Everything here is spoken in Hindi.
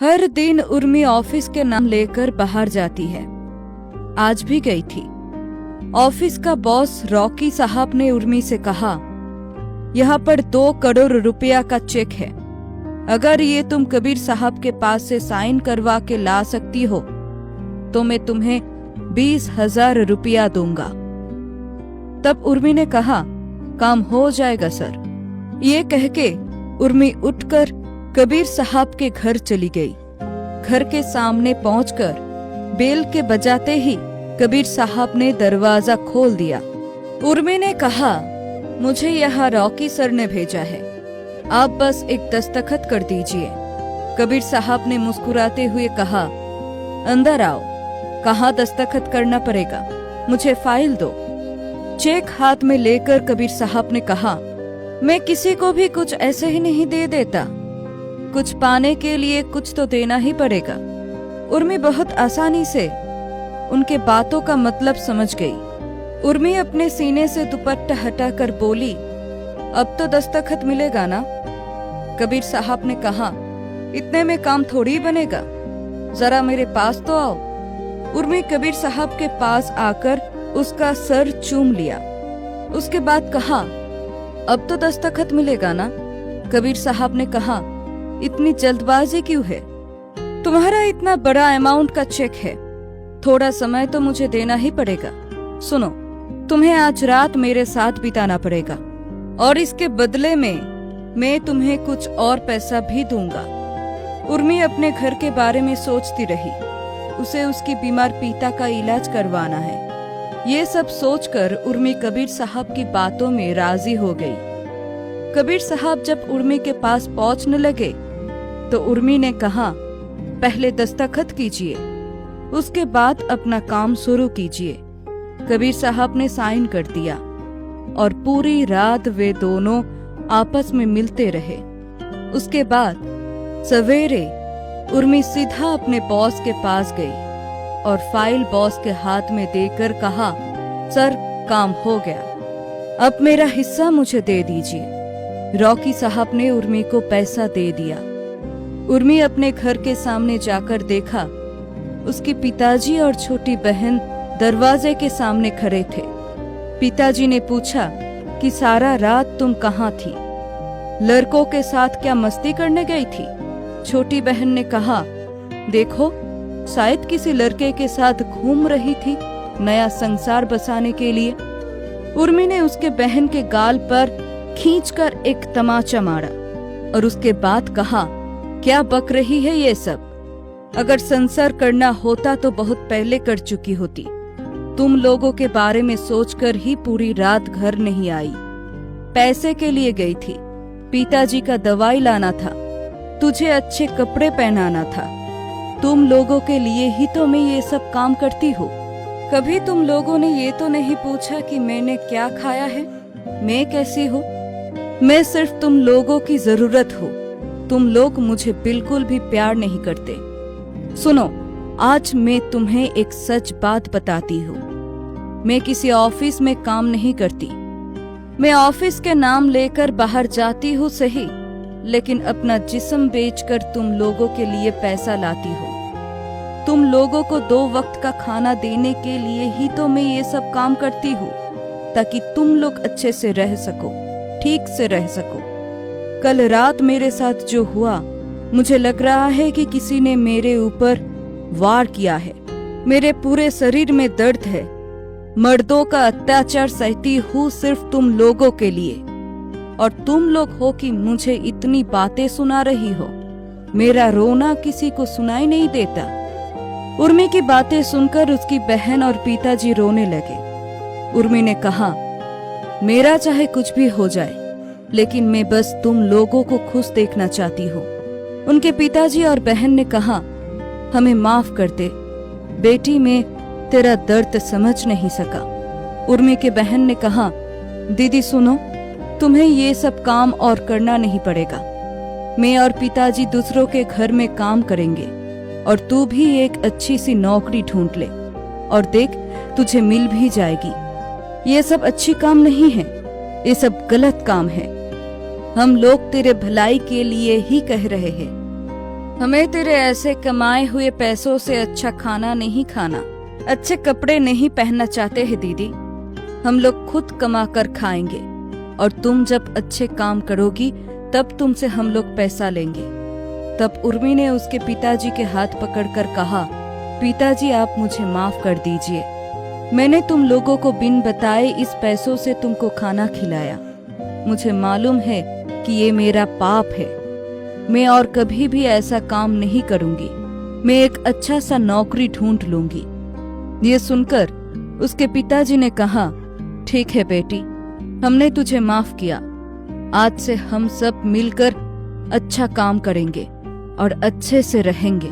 हर दिन उर्मी ऑफिस के नाम लेकर बाहर जाती है। आज भी गई थी। ऑफिस का बॉस रॉकी साहब ने उर्मी से कहा, यहाँ पर 2 करोड़ रुपया का चेक है, अगर ये तुम कबीर साहब के पास से साइन करवा के ला सकती हो तो मैं तुम्हें 20,000 रुपया दूंगा। तब उर्मी ने कहा, काम हो जाएगा सर। ये कह के उर्मी उठकर कबीर साहब के घर चली गई। घर के सामने पहुंचकर बेल के बजाते ही कबीर साहब ने दरवाजा खोल दिया। उर्मी ने कहा, मुझे यहाँ रॉकी सर ने भेजा है, आप बस एक दस्तखत कर दीजिए। कबीर साहब ने मुस्कुराते हुए कहा, अंदर आओ। कहाँ दस्तखत करना पड़ेगा, मुझे फाइल दो। चेक हाथ में लेकर कबीर साहब ने कहा, मैं किसी को भी कुछ ऐसे ही नहीं दे देता, कुछ पाने के लिए कुछ तो देना ही पड़ेगा। उर्मी बहुत आसानी से उनके बातों का मतलब समझ गई। उर्मी अपने सीने से दुपट्टा हटाकर बोली, अब तो दस्तखत मिलेगा ना? कबीर साहब ने कहा, इतने में काम थोड़ी बनेगा, जरा मेरे पास तो आओ। उर्मी कबीर साहब के पास आकर उसका सर चूम लिया। उसके बाद कहा, अब तो दस्तखत मिलेगा ना? कबीर साहब ने कहा, इतनी जल्दबाजी क्यों है? तुम्हारा इतना बड़ा अमाउंट का चेक है, थोड़ा समय तो मुझे देना ही पड़ेगा। सुनो, तुम्हें आज रात मेरे साथ बिताना पड़ेगा और इसके बदले में मैं तुम्हें कुछ और पैसा भी दूंगा। उर्मी अपने घर के बारे में सोचती रही। उसे उसकी बीमार पिता का इलाज करवाना है। ये सब सोचकर उर्मी कबीर साहब की बातों में राजी हो गई। कबीर साहब जब उर्मी के पास पहुंचने लगे तो उर्मी ने कहा, पहले दस्तखत कीजिए, उसके बाद अपना काम शुरू कीजिए। कबीर साहब ने साइन कर दिया और पूरी रात वे दोनों आपस में मिलते रहे। उसके बाद सवेरे उर्मी सीधा अपने बॉस के पास गई और फाइल बॉस के हाथ में देकर कहा, सर काम हो गया, अब मेरा हिस्सा मुझे दे दीजिए। रॉकी साहब ने उर्मी को पैसा दे दिया। उर्मी अपने घर के सामने जाकर देखा, उसके पिताजी और छोटी बहन दरवाजे के सामने खड़े थे। पिताजी ने पूछा कि सारा रात तुम कहाँ थी? लड़कों के साथ क्या मस्ती करने गई थी? छोटी बहन ने कहा, देखो शायद किसी लड़के के साथ घूम रही थी, नया संसार बसाने के लिए। उर्मी ने उसके बहन के गाल पर खींचकर एक तमाचा मारा और उसके बाद कहा, क्या बक रही है ये सब? अगर संसार करना होता तो बहुत पहले कर चुकी होती। तुम लोगों के बारे में सोचकर ही पूरी रात घर नहीं आई। पैसे के लिए गई थी, पिताजी का दवाई लाना था, तुझे अच्छे कपड़े पहनाना था। तुम लोगों के लिए ही तो मैं ये सब काम करती हूँ। कभी तुम लोगों ने ये तो नहीं पूछा कि मैंने क्या खाया है, मैं कैसी हूँ? मैं सिर्फ तुम लोगों की जरूरत हूँ। तुम लोग मुझे बिल्कुल भी प्यार नहीं करते। सुनो, आज मैं तुम्हें एक सच बात बताती हूँ। मैं किसी ऑफिस में काम नहीं करती। मैं ऑफिस के नाम लेकर बाहर जाती हूँ सही, लेकिन अपना जिस्म बेचकर तुम लोगों के लिए पैसा लाती हूँ। तुम लोगों को 2 वक्त का खाना देने के लिए ही तो मैं ये सब काम करती हूँ, ताकि तुम लोग अच्छे से रह सको, ठीक से रह सको। कल रात मेरे साथ जो हुआ, मुझे लग रहा है कि किसी ने मेरे ऊपर वार किया है। मेरे पूरे शरीर में दर्द है। मर्दों का अत्याचार सहती हूँ सिर्फ तुम लोगों के लिए, और तुम लोग हो कि मुझे इतनी बातें सुना रही हो। मेरा रोना किसी को सुनाई नहीं देता। उर्मी की बातें सुनकर उसकी बहन और पिताजी रोने लगे। उर्मी ने कहा, मेरा चाहे कुछ भी हो जाए, लेकिन मैं बस तुम लोगों को खुश देखना चाहती हूँ। उनके पिताजी और बहन ने कहा, हमें माफ कर दे बेटी, मैं तेरा दर्द समझ नहीं सका। उर्मी के बहन ने कहा, दीदी सुनो, तुम्हें ये सब काम और करना नहीं पड़ेगा। मैं और पिताजी दूसरों के घर में काम करेंगे और तू भी एक अच्छी सी नौकरी ढूंढ ले, और देख तुझे मिल भी जाएगी। ये सब अच्छी काम नहीं है, ये सब गलत काम है। हम लोग तेरे भलाई के लिए ही कह रहे हैं। हमें तेरे ऐसे कमाए हुए पैसों से अच्छा खाना नहीं खाना, अच्छे कपड़े नहीं पहनना चाहते हैं दीदी। हम लोग खुद कमा कर खाएंगे और तुम जब अच्छे काम करोगी तब तुमसे हम लोग पैसा लेंगे। तब उर्मी ने उसके पिताजी के हाथ पकड़कर कहा, पिताजी आप मुझे माफ कर दीजिए, मैंने तुम लोगों को बिन बताए इस पैसों से तुमको खाना खिलाया। मुझे मालूम है कि ये मेरा पाप है। मैं और कभी भी ऐसा काम नहीं करूंगी। मैं एक अच्छा सा नौकरी ढूंढ लूंगी। ये सुनकर उसके पिताजी ने कहा, ठीक है बेटी, हमने तुझे माफ किया। आज से हम सब मिलकर अच्छा काम करेंगे और अच्छे से रहेंगे।